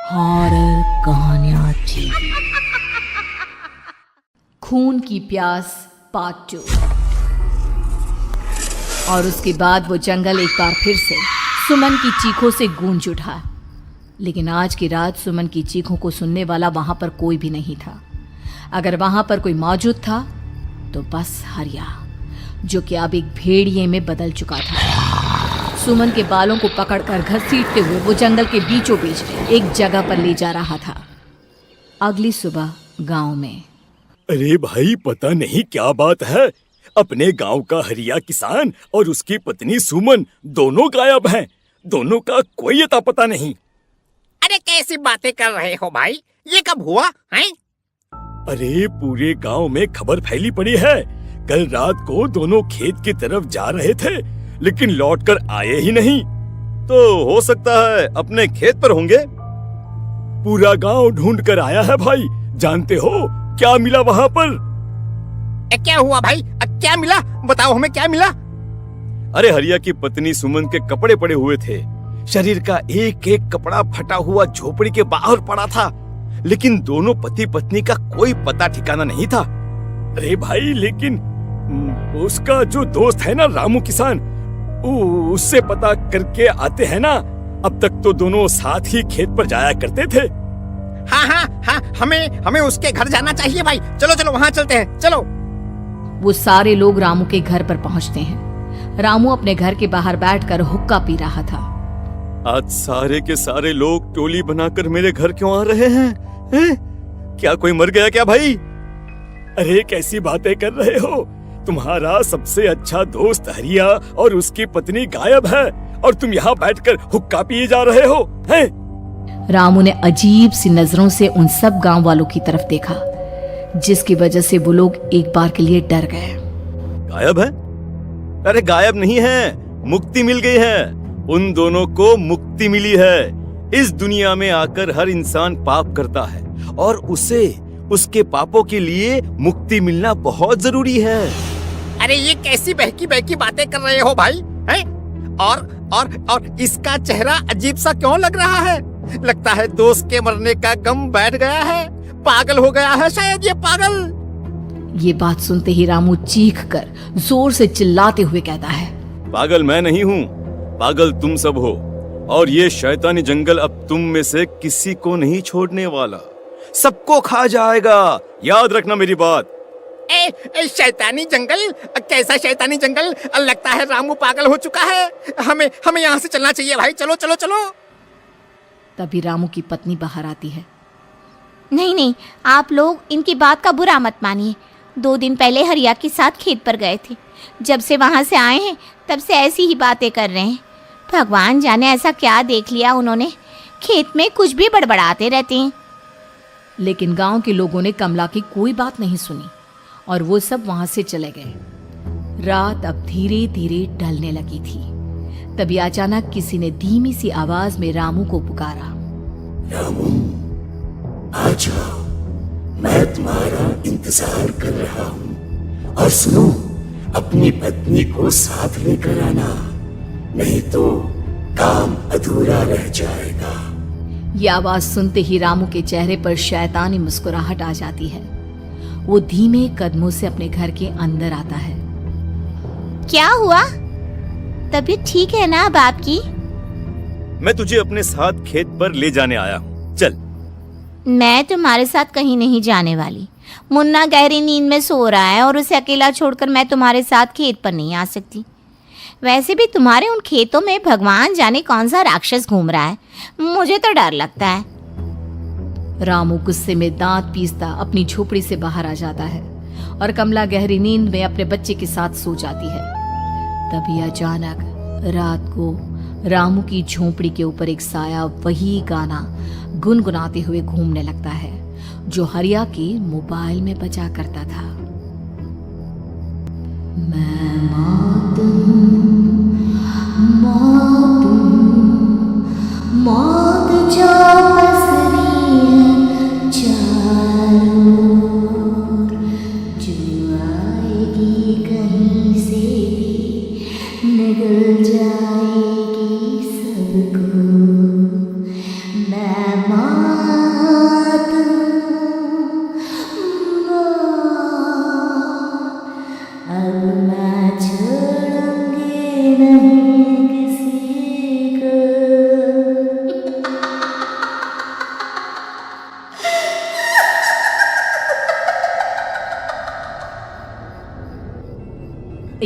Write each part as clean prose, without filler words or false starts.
Horror कहानियां थी। खून की प्यास पार्ट 2। और उसके बाद वो जंगल एक बार फिर से सुमन की चीखों से गूंज उठा। लेकिन आज की रात सुमन की चीखों को सुनने वाला वहां पर कोई भी नहीं था। अगर वहां पर कोई मौजूद था तो बस हरिया, जो कि अब एक भेड़िए में बदल चुका था। सुमन के बालों को पकड़कर घसीटते हुए वो जंगल के बीचों बीच एक जगह पर ले जा रहा था। अगली सुबह गांव में। अरे भाई, पता नहीं क्या बात है, अपने गांव का हरिया किसान और उसकी पत्नी सुमन दोनों गायब हैं। दोनों का कोई अता पता नहीं। अरे कैसी बातें कर रहे हो भाई, ये कब हुआ है? अरे पूरे गांव में खबर फैली पड़ी है। कल रात को दोनों खेत की तरफ जा रहे थे, लेकिन लौटकर आए ही नहीं। तो हो सकता है अपने खेत पर होंगे। पूरा गांव ढूंढ कर आया है भाई। जानते हो क्या मिला वहां पर? क्या हुआ भाई, क्या मिला? बताओ हमें, क्या मिला? अरे हरिया की पत्नी सुमन के कपड़े पड़े हुए थे। शरीर का एक एक कपड़ा फटा हुआ झोपड़ी के बाहर पड़ा था, लेकिन दोनों पति पत्नी का कोई पता ठिकाना नहीं था। अरे भाई, लेकिन उसका जो दोस्त है ना रामू किसान, उससे पता करके आते हैं ना। अब तक तो दोनों साथ ही खेत पर जाया करते थे। हाँ, हमें उसके घर जाना चाहिए भाई। चलो वहाँ चलते हैं, चलो। वो सारे लोग रामू के घर पर पहुंचते हैं। रामू अपने घर के बाहर बैठकर हुक्का पी रहा था। आज सारे के सारे लोग टोली बनाकर मेरे घर क्यों आ रहे हैं? क्या कोई मर गया क्या भाई? अरे कैसी बातें कर रहे हो? तुम्हारा सबसे अच्छा दोस्त हरिया और उसकी पत्नी गायब है, और तुम यहाँ बैठकर हुक्का पिए जा रहे हो हैं? रामू ने अजीब सी नजरों से उन सब गांव वालों की तरफ देखा, जिसकी वजह से वो लोग एक बार के लिए डर गए। गायब है? अरे गायब नहीं है, मुक्ति मिल गई है। उन दोनों को मुक्ति मिली है। इस दुनिया में आकर हर इंसान पाप करता है, और उसे उसके पापों के लिए मुक्ति मिलना बहुत जरूरी है। अरे ये कैसी बहकी बहकी बातें कर रहे हो भाई, हैं? और इसका चेहरा अजीब सा क्यों लग रहा है? लगता है दोस्त के मरने का गम बैठ गया है। पागल हो गया है शायद ये पागल। ये बात सुनते ही रामू चीख कर जोर से चिल्लाते हुए कहता है, पागल मैं नहीं हूँ, पागल तुम सब हो। और ये शैतानी जंगल अब तुम में से किसी को नहीं छोड़ने वाला, सबको खा जाएगा। याद रखना मेरी बात। शैतानी जंगल? कैसा शैतानी जंगल? लगता है रामू पागल हो चुका है। हमें यहाँ से चलना चाहिए भाई। चलो। तभी रामू की पत्नी बाहर आती है। नहीं, आप लोग इनकी बात का बुरा मत मानिए। 2 दिन पहले हरिया के साथ खेत पर गए थे। जब से वहाँ से आए हैं तब से ऐसी ही बातें कर रहे हैं। भगवान जाने ऐसा क्या देख लिया उन्होंने, खेत में कुछ भी बड़बड़ाते रहते हैं। लेकिन गांव के लोगों ने कमला की कोई बात नहीं सुनी, और वो सब वहां से चले गए। रात अब धीरे धीरे ढलने लगी थी। तभी अचानक किसी ने धीमी सी आवाज में रामू को पुकारा। रामू, आ जाओ, मैं तुम्हारा इंतजार कर रहा हूँ। और सुनो, अपनी पत्नी को साथ लेकर आना, नहीं तो काम अधूरा रह जाएगा। ये आवाज सुनते ही रामू के चेहरे पर शैतानी मुस्कुराहट आ जाती है। वो धीमे कदमों से अपने घर के अंदर आता है। क्या हुआ? तबीयत ठीक है ना अब आपकी? मैं तुझे अपने साथ खेत पर ले जाने आया हूँ, चल। मैं तुम्हारे साथ कहीं नहीं जाने वाली। मुन्ना गहरी नींद में सो रहा है, और उसे अकेला छोड़कर मैं तुम्हारे साथ खेत पर नहीं आ सकती। वैसे भी तुम्हारे उन खेतों में भगवान जाने कौन सा राक्षस घूम रहा है, मुझे तो डर लगता है। रामू गुस्से में दांत पीसता अपनी झोपड़ी से बाहर आ जाता है, और कमला गहरी नींद में अपने बच्चे के साथ सो जाती है। तभी अचानक रात को रामू की झोपड़ी के ऊपर एक साया वही गाना गुनगुनाते हुए घूमने लगता है, जो हरिया के मोबाइल में बजा करता था। मैं मौत जो पसरी है चारों ओर, जो आएगी कहीं से भी निगल जाएगी सबको। मैं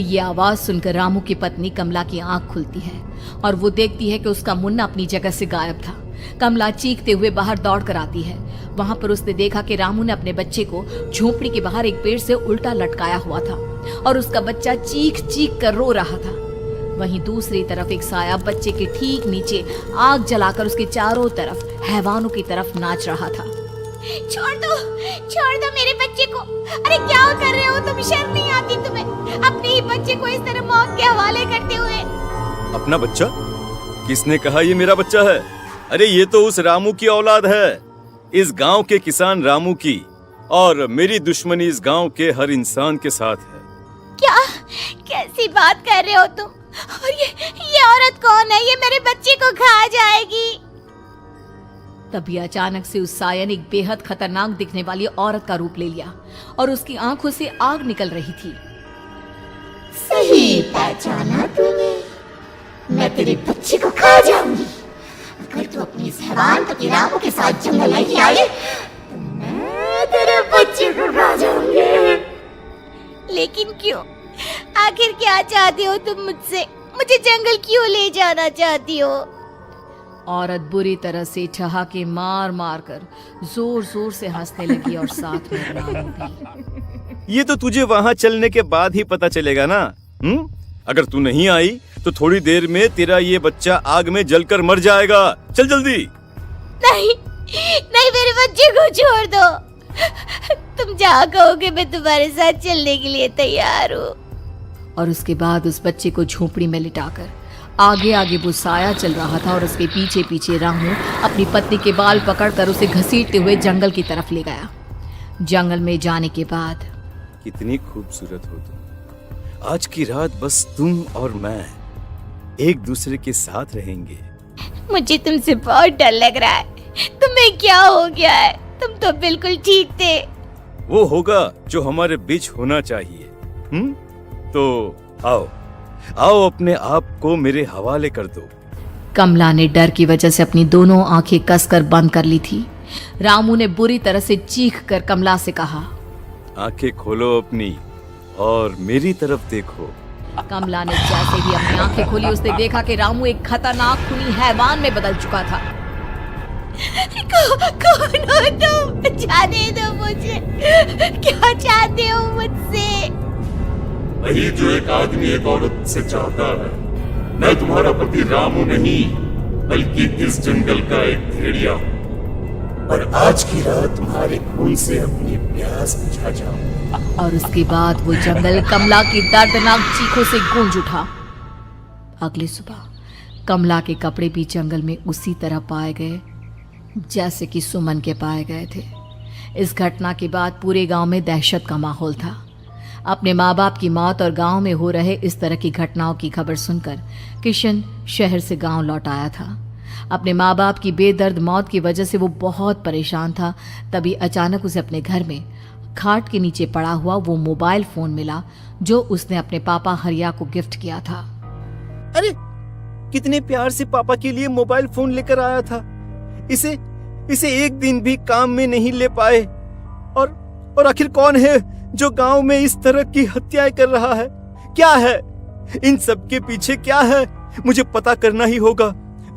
ये आवाज सुनकर रामू की पत्नी कमला की आंख खुलती है और वो देखती है कि उसका मुन्ना अपनी जगह से गायब था। कमला चीखते हुए बाहर दौड़ कर आती है। वहां पर उसने देखा कि रामू ने अपने बच्चे को झोपड़ी के बाहर एक पेड़ से उल्टा लटकाया हुआ था और उसका बच्चा चीख चीख कर रो रहा था। वहीं दूसरी तरफ एक साया बच्चे के ठीक नीचे आग जलाकर उसके चारों तरफ हैवानों की तरफ नाच रहा था। छोड़ दो मेरे बच्चे को। अरे क्या कर रहे हो तुम? शर्म नहीं आती तुम्हें अपने ही बच्चे को इस तरह मौत के हवाले करते हुए? अपना बच्चा? किसने कहा ये मेरा बच्चा है? अरे ये तो उस रामू की औलाद है, इस गांव के किसान रामू की, और मेरी दुश्मनी इस गांव के हर इंसान के साथ है। क्या? कैसी बात कर रहे हो तुम? और ये औरत कौन है? ये मेरे बच्चे को खा जाएगी। तभी अचानक से उस साया ने एक बेहद खतरनाक दिखने वाली औरत का रूप ले लिया और उसकी आंखों से आग निकल रही थी। सही पहचाना तूने। मैं तेरे बच्चे को खा जाऊंगी। अगर तू अपनी इस हैवान पति रामू के साथ जंगल नहीं आई तो मैं तेरे बच्चे को खा जाऊंगी। लेकिन क्यों? आखिर क्या चाहते हो तुम मुझसे? मुझे जंगल क्यों ले जाना चाहती हो? औरत बुरी तरह से ठहाके मार मार कर जोर जोर से हंसने लगी और साथ में रामू भी। ये तो तुझे वहाँ चलने के बाद ही पता चलेगा ना। अगर तू नहीं आई तो थोड़ी देर में तेरा ये बच्चा आग में जलकर मर जाएगा। चल जल्दी। नहीं, मेरे बच्चे को छोड़ दो। तुम जहाँ कहोगे मैं तुम्हारे साथ चलने के लिए तैयार हूँ। और उसके बाद उस बच्चे को झोपड़ी में लिटाकर आगे आगे वो साया चल रहा था और उसके पीछे पीछे रामू अपनी पत्नी के बाल पकड़कर उसे घसीटते हुए जंगल की तरफ ले गया। जंगल में जाने के बाद कितनी खूबसूरत हो तुम। आज की रात बस तुम और मैं एक दूसरे के साथ रहेंगे। मुझे तुमसे बहुत डर लग रहा है। तुम्हें क्या हो गया है? तुम तो बिल्कुल ठीक थे। वो होगा जो हमारे बीच होना चाहिए। तो आओ अपने आप को मेरे हवाले कर दो। कमला ने डर की वजह से अपनी दोनों आंखें कसकर बंद कर ली थी। रामू ने बुरी तरह से चीख कर कमला से कहा, आंखें खोलो अपनी और मेरी तरफ देखो। कमला ने जैसे ही अपनी आंखें खोली उसने देखा कि रामू एक खतरनाक खूनी हैवान में बदल चुका था। कौन हो तुम? जाने दो मुझे। क्या चाहते हो मुझसे? वही जो एक आदमी एक औरत से चाहता है। मैं तुम्हारा पति रामू नहीं बल्कि इस जंगल का एक भेड़िया हूँ और आज की रात तुम्हारे खून से अपनी प्यास बुझा जाऊं। और उसके बाद वो जंगल कमला की दर्दनाक चीखों से गूंज उठा। अगली सुबह कमला के कपड़े भी जंगल में उसी तरह पाए गए जैसे कि सुमन के पाए गए थे। इस घटना के बाद पूरे गांव में दहशत का माहौल था। अपने माँ बाप की मौत और गांव में हो रहे इस तरह की घटनाओं की खबर सुनकर किशन शहर से गांव लौट आया था। अपने माँ बाप की बेदर्द मौत की वजह से वो बहुत परेशान था। तभी अचानक उसे अपने घर में खाट के नीचे पड़ा हुआ वो मोबाइल फोन मिला जो उसने अपने पापा हरिया को गिफ्ट किया था। अरे कितने प्यार से पापा के लिए मोबाइल फोन लेकर आया था। इसे एक दिन भी काम में नहीं ले पाए। और आखिर कौन है जो गांव में इस तरह की हत्याएं कर रहा है? क्या है इन सब के पीछे? क्या है? मुझे पता करना ही होगा,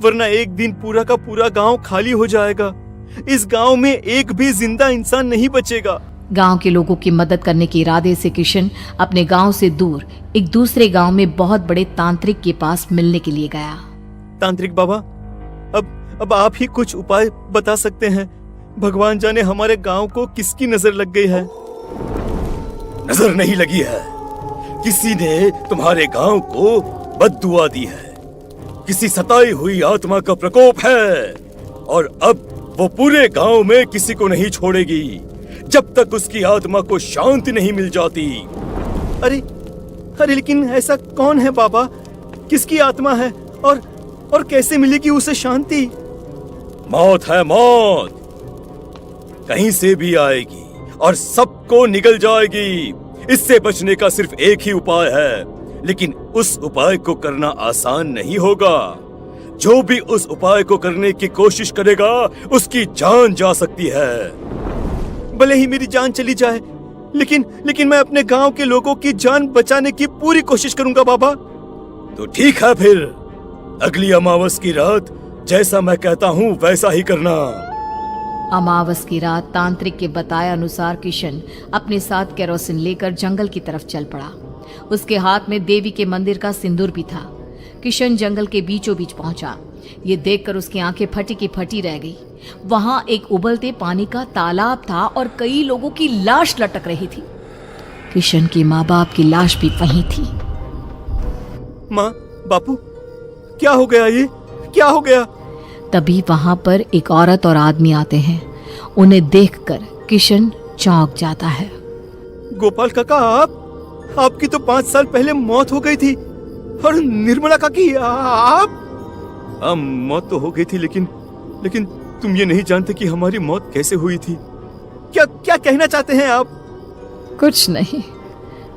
वरना एक दिन पूरा का पूरा गांव खाली हो जाएगा। इस गांव में एक भी जिंदा इंसान नहीं बचेगा। गांव के लोगों की मदद करने के इरादे से किशन अपने गांव से दूर एक दूसरे गांव में बहुत बड़े तांत्रिक के पास मिलने के लिए गया। तांत्रिक बाबा, अब आप ही कुछ उपाय बता सकते हैं। भगवान जाने हमारे गांव को किसकी नजर लग गई है। नजर नहीं लगी है, किसी ने तुम्हारे गांव को बद्दुआ दी है। किसी सताई हुई आत्मा का प्रकोप है और अब वो पूरे गांव में किसी को नहीं छोड़ेगी जब तक उसकी आत्मा को शांति नहीं मिल जाती। अरे लेकिन ऐसा कौन है बाबा? किसकी आत्मा है और कैसे मिलेगी उसे शांति? मौत है, मौत कहीं से भी आएगी और सबको निगल जाएगी। इससे बचने का सिर्फ एक ही उपाय है, लेकिन उस उपाय को करना आसान नहीं होगा। जो भी उस उपाय को करने की कोशिश करेगा उसकी जान जा सकती है। भले ही मेरी जान चली जाए, लेकिन मैं अपने गांव के लोगों की जान बचाने की पूरी कोशिश करूंगा बाबा। तो ठीक है फिर, अगली अमावस की रात जैसा मैं कहता हूँ वैसा ही करना। अमावस की रात तांत्रिक के बताए अनुसार किशन अपने साथ केरोसिन लेकर जंगल की तरफ चल पड़ा। उसके हाथ में देवी के मंदिर का सिंदूर भी था। किशन जंगल के बीचों बीच पहुंचा। ये देखकर उसकी आंखें फटी की फटी रह गई। वहां एक उबलते पानी का तालाब था और कई लोगों की लाश लटक रही थी। किशन के माँ बाप की लाश भी वहीं थी। माँ, बापू, क्या हो गया? ये क्या हो गया? तभी वहां पर एक औरत और आदमी आते हैं। उन्हें देखकर किशन चौंक जाता है। गोपाल काका, आपकी तो 5 साल पहले मौत हो गई थी। और निर्मला काकी, आप? हाँ, मौत तो हो गई थी, लेकिन तुम ये नहीं जानते कि हमारी मौत कैसे हुई थी। क्या कहना चाहते हैं आप? कुछ नहीं,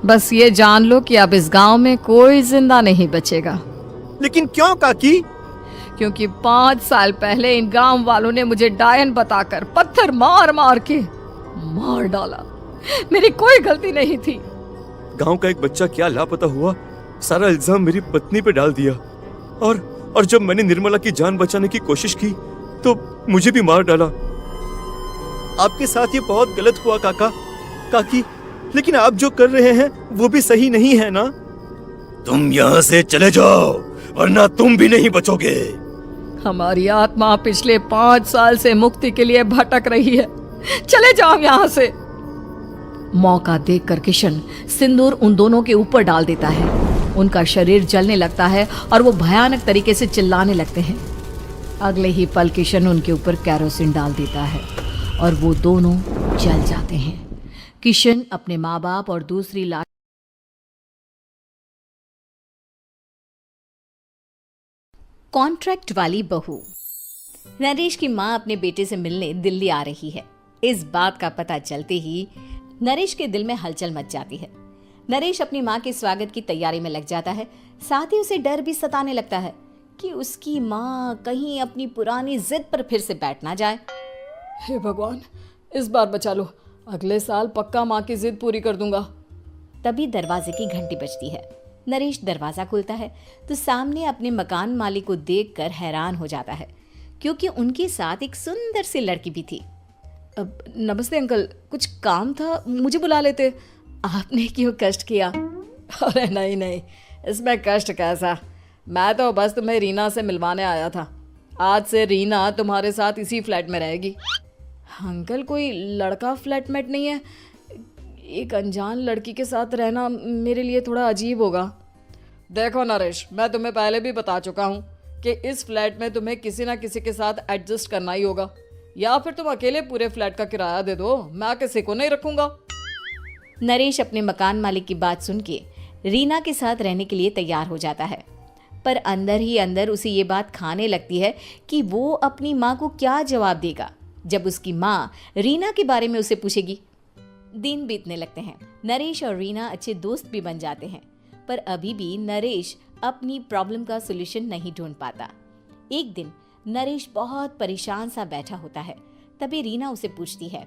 बस ये जान लो कि अब इस गांव में कोई जिंदा नहीं बचेगा। लेकिन क्यों काकी? क्योंकि 5 साल पहले इन गांव वालों ने मुझे डायन बताकर पत्थर मार मार के मार डाला। मेरी कोई गलती नहीं थी। गांव का एक बच्चा क्या लापता हुआ, सारा इल्जाम मेरी पत्नी पे डाल दिया। और जब मैंने निर्मला की जान बचाने की कोशिश की तो मुझे भी मार डाला। आपके साथ ये बहुत गलत हुआ काकी, लेकिन आप जो कर रहे हैं वो भी सही नहीं है ना? तुम यहाँ से चले जाओ वरना तुम भी नहीं बचोगे। हमारी आत्मा पिछले 5 साल से मुक्ति के लिए भटक रही है। चले जाओ यहाँ से। मौका देखकर किशन सिंदूर उन दोनों के ऊपर डाल देता है। उनका शरीर जलने लगता है और वो भयानक तरीके से चिल्लाने लगते हैं। अगले ही पल किशन उनके ऊपर केरोसिन डाल देता है और वो दोनों जल जाते हैं। किशन अपने माँ बाप और दूसरी लाश कॉन्ट्रैक्ट वाली बहू। नरेश की माँ अपने बेटे से मिलने दिल्ली आ रही है। इस बात का पता चलते ही नरेश के दिल में हलचल मच जाती है। नरेश अपनी माँ के स्वागत की तैयारी में लग जाता है। साथ ही उसे डर भी सताने लगता है कि उसकी माँ कहीं अपनी पुरानी जिद पर फिर से बैठ ना जाए। हे भगवान, इस बार बचा लो। अगले साल पक्का माँ की जिद पूरी कर दूंगा। तभी दरवाजे की घंटी बजती है। नरेश दरवाजा खोलता है तो सामने अपने मकान मालिक को देखकर हैरान हो जाता है, क्योंकि उनके साथ एक सुंदर सी लड़की भी थी। अब नमस्ते अंकल, कुछ काम था, मुझे बुला लेते। आपने क्यों कष्ट किया? अरे नहीं, इसमें कष्ट कैसा। मैं तो बस तुम्हें रीना से मिलवाने आया था। आज से रीना तुम्हारे साथ इसी फ्लैट में रहेगी। अंकल, कोई लड़का फ्लैटमेट नहीं है? एक अनजान लड़की के साथ रहना मेरे लिए थोड़ा अजीब होगा। देखो नरेश, मैं तुम्हें पहले भी बता चुका हूँ कि इस फ्लैट में तुम्हें किसी ना किसी के साथ एडजस्ट करना ही होगा, या फिर तुम अकेले पूरे फ्लैट का किराया दे दो, मैं किसी को नहीं रखूंगा। नरेश अपने मकान मालिक की बात सुन के रीना के साथ रहने के लिए तैयार हो जाता है, पर अंदर ही अंदर उसे ये बात खाने लगती है कि वो अपनी माँ को क्या जवाब देगा जब उसकी माँ रीना के बारे में उसे पूछेगी। दिन बीतने लगते हैं। नरेश और रीना अच्छे दोस्त भी बन जाते हैं, पर अभी भी नरेश अपनी प्रॉब्लम का सॉल्यूशन नहीं ढूंढ पाता। एक दिन नरेश बहुत परेशान सा बैठा होता है। तभी रीना उसे पूछती है,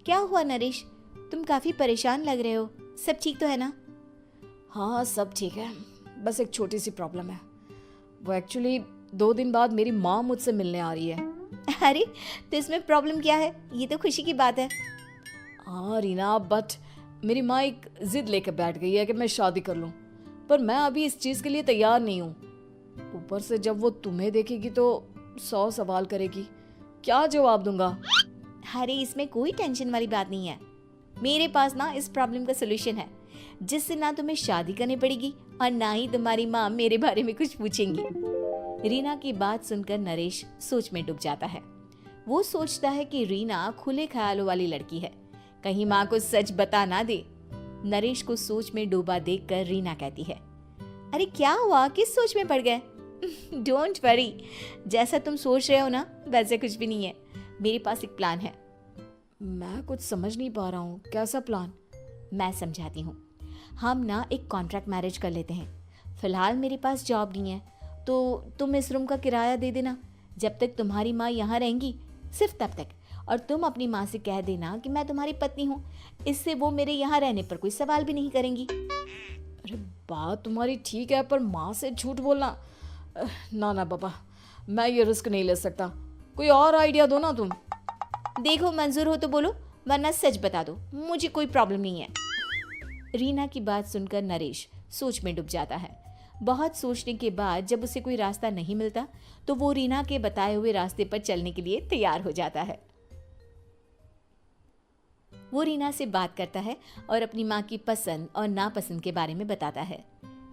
क्या हुआ नरेश, तुम काफी परेशान लग रहे हो, सब ठीक तो है ना? हाँ, सब ठीक है, बस एक छोटी सी प्रॉब्लम है। वो एक्चुअली 2 दिन बाद मेरी माँ मुझसे मिलने आ रही है। अरे, तो इसमें प्रॉब्लम क्या है? ये तो खुशी की बात है। हाँ रीना, बट मेरी माँ एक जिद लेकर बैठ गई है कि मैं शादी कर लूँ, पर मैं अभी इस चीज़ के लिए तैयार नहीं हूँ। ऊपर से जब वो तुम्हें देखेगी तो 100 सवाल करेगी, क्या जवाब दूंगा? अरे, इसमें कोई टेंशन वाली बात नहीं है। मेरे पास ना इस प्रॉब्लम का सलूशन है, जिससे ना तुम्हें शादी करनी पड़ेगी और ना ही तुम्हारी माँ मेरे बारे में कुछ पूछेंगी। रीना की बात सुनकर नरेश सोच में डूब जाता है। वो सोचता है कि रीना खुले ख्यालों वाली लड़की है, कहीं माँ को सच बता ना दे। नरेश को सोच में डूबा देखकर रीना कहती है, अरे क्या हुआ, किस सोच में पड़ गए? डोंट वरी, जैसा तुम सोच रहे हो ना वैसे कुछ भी नहीं है। मेरे पास एक प्लान है। मैं कुछ समझ नहीं पा रहा हूँ, कैसा प्लान? मैं समझाती हूँ। हम ना एक कॉन्ट्रैक्ट मैरिज कर लेते हैं। फिलहाल मेरे पास जॉब नहीं है, तो तुम इस रूम का किराया दे देना जब तक तुम्हारी माँ यहाँ रहेंगी, सिर्फ तब तक। और तुम अपनी माँ से कह देना कि मैं तुम्हारी पत्नी हूँ। इससे वो मेरे यहाँ रहने पर कोई सवाल भी नहीं करेंगी। अरे बात तुम्हारी ठीक है, पर माँ से झूठ बोलना, ना ना बाबा, मैं ये रिस्क नहीं ले सकता। कोई और आइडिया दो ना तुम। देखो मंजूर हो तो बोलो, वरना सच बता दो, मुझे कोई प्रॉब्लम नहीं है। रीना की बात सुनकर नरेश सोच में डूब जाता है। बहुत सोचने के बाद जब उसे कोई रास्ता नहीं मिलता तो वो रीना के बताए हुए रास्ते पर चलने के लिए तैयार हो जाता है। वो रीना से बात करता है और अपनी माँ की पसंद और नापसंद के बारे में बताता है।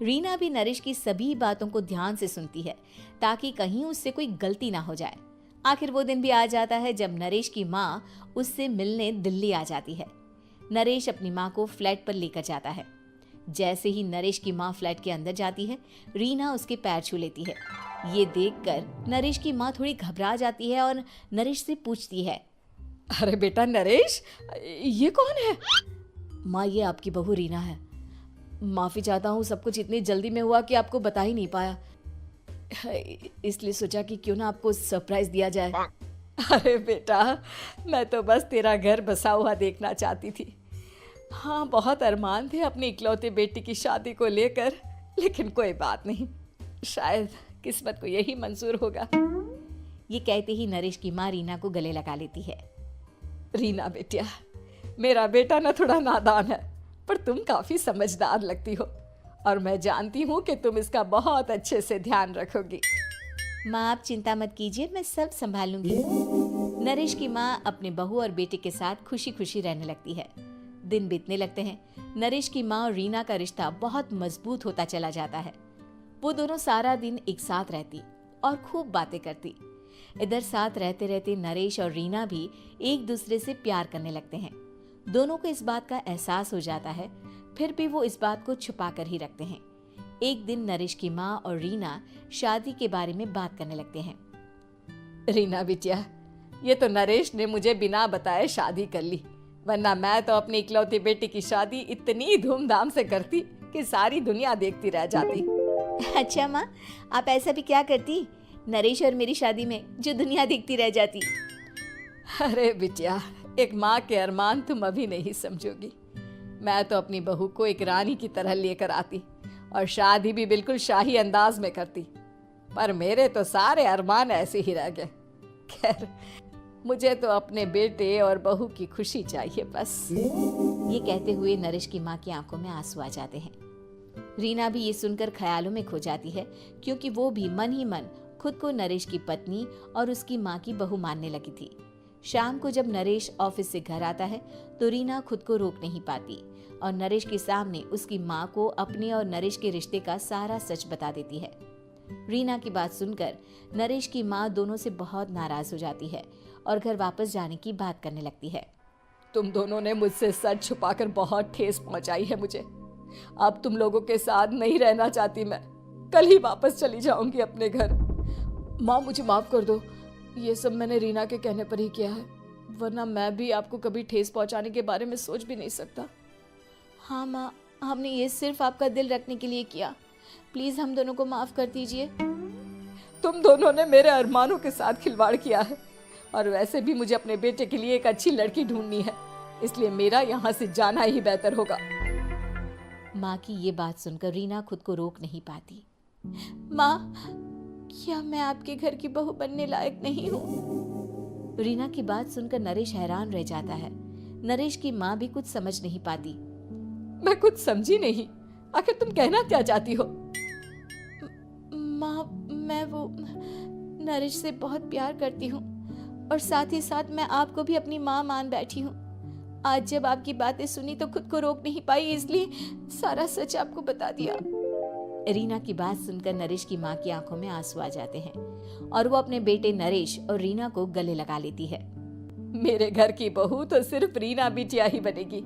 रीना भी नरेश की सभी बातों को ध्यान से सुनती है ताकि कहीं उससे कोई गलती ना हो जाए। आखिर वो दिन भी आ जाता है जब नरेश की माँ उससे मिलने दिल्ली आ जाती है। नरेश अपनी माँ को फ्लैट पर लेकर जाता है। जैसे ही नरेश की माँ फ्लैट के अंदर जाती है, रीना उसके पैर छू लेती है। ये देखकर नरेश की माँ थोड़ी घबरा जाती है और नरेश से पूछती है, अरे बेटा नरेश, ये कौन है? माँ ये आपकी बहू रीना है। माफ़ी चाहता हूँ, सब कुछ इतनी जल्दी में हुआ कि आपको बता ही नहीं पाया, इसलिए सोचा कि क्यों ना आपको सरप्राइज दिया जाए। अरे बेटा, मैं तो बस तेरा घर बसा हुआ देखना चाहती थी। हाँ, बहुत अरमान थे अपनी इकलौते बेटी की शादी को लेकर, लेकिन कोई बात नहीं, शायद किस्मत को यही मंजूर होगा। ये कहते ही नरेश की माँ रीना को गले लगा लेती है। रीना बेटिया, मेरा बेटा ना थोड़ा नादान है, पर तुम काफी समझदार लगती हो और मैं जानती हूँ कि तुम इसका बहुत अच्छे से ध्यान रखोगी। माँ आप चिंता मत कीजिए, मैं सब संभाल लूंगी। नरेश की माँ अपने बहू और बेटे के साथ खुशी खुशी रहने लगती है। दिन बीतने लगते हैं। नरेश की माँ और रीना का रिश्ता बहुत मजबूत होता चला जाता है। वो दोनों सारा दिन एक साथ रहती और खूब बातें करती। इधर साथ रहते रहते नरेश और रीना भी एक दूसरे से प्यार करने लगते हैं। दोनों को इस बात का एहसास हो जाता है, फिर भी वो इस बात को छुपा कर ही रखते हैं। एक दिन नरेश की माँ और रीना शादी के बारे में बात करने लगते हैं। रीना बिटिया, ये तो नरेश ने मुझे बिना बताए शादी कर ली, वरना मैं तो अपनी इकलौती बेटी की शादी इतनी धूमधाम से करती कि सारी दुनिया देखती रह जाती। अच्छा माँ, आप ऐसा भी क्या करती नरेश और मेरी शादी में जो दुनिया देखती रह जाती? अरे बिटिया, एक माँ के अरमान तुम अभी नहीं समझोगी। मैं तो अपनी बहू को एक रानी की तरह लेकर आती और शादी भी बिल्कुल शाही अंदाज में करती, पर मेरे तो सारे अरमान ऐसे ही रह गए। खैर, मुझे तो अपने बेटे और बहू की खुशी चाहिए बस। ये कहते हुए नरेश की माँ की आंखों में आंसू आ जाते हैं। रीना भी ये सुनकर ख्यालों में खो जाती है, क्योंकि वो भी मन ही मन खुद को नरेश की पत्नी और उसकी माँ की बहू मानने लगी थी। शाम को जब नरेश ऑफिस से घर आता है तो रीना खुद को रोक नहीं पाती और नरेश के सामने उसकी माँ को अपने और नरेश के रिश्ते का सारा सच बता देती है। रीना की बात सुनकर नरेश की माँ दोनों से बहुत नाराज हो जाती है और घर वापस जाने की बात करने लगती है। तुम दोनों ने मुझसे सच छुपाकर बहुत ठेस पहुंचाई है मुझे। अब तुम लोगों के साथ नहीं रहना चाहती मैं, कल ही वापस चली जाऊंगी अपने घर। माँ मुझे माफ कर दो, ये सब मैंने रीना के कहने पर ही किया है, वरना मैं भी आपको कभी ठेस पहुंचाने के बारे में सोच भी नहीं सकता। हाँ माँ, हमने ये सिर्फ आपका दिल रखने के लिए किया, प्लीज हम दोनों को माफ कर दीजिए। तुम दोनों ने मेरे अरमानों के साथ खिलवाड़ किया है और वैसे भी मुझे अपने बेटे के लिए एक अच्छी लड़की ढूंढनी है, इसलिए मेरा यहाँ से जाना ही बेहतर होगा। माँ की ये बात सुनकर रीना खुद को रोक नहीं पाती। माँ, क्या मैं आपके घर की बहू बनने लायक नहीं हूँ? रीना की बात सुनकर नरेश हैरान रह जाता है। नरेश की माँ भी कुछ समझ नहीं पाती। मैं कुछ समझी नहीं, आखिर तुम कहना क्या चाहती हो? माँ, मैं वो नरेश से बहुत प्यार करती हूँ और साथ ही साथ मैं आपको भी अपनी माँ मान बैठी हूँ। आज जब आपकी बातें सुनी तो खुद को रोक नहीं पाई, इसलिए सारा सच आपको बता दिया। रीना की बात सुनकर नरेश की माँ की आंखों में आंसू आ जाते हैं और वो अपने बेटे नरेश और रीना को गले लगा लेती है। मेरे घर की बहू तो सिर्फ रीना बिटिया ही बनेगी।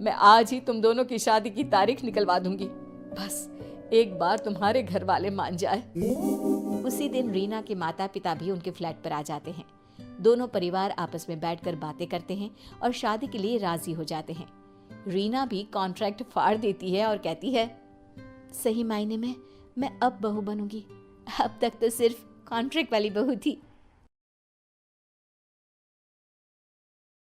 मैं आज ही तुम दोनों की शादी की तारीख निकलवा दूंगी, बस एक बार तुम्हारे घर वाले मान जाए। उसी दिन रीना के माता पिता भी उनके फ्लैट पर आ जाते हैं। दोनों परिवार आपस में बैठकर बातें करते हैं और शादी के लिए राजी हो जाते हैं। रीना भी कॉन्ट्रैक्ट फाड़ देती है और कहती है, सही मायने में मैं अब बहू बनूंगी, अब तक तो सिर्फ कॉन्ट्रैक्ट वाली बहू थी।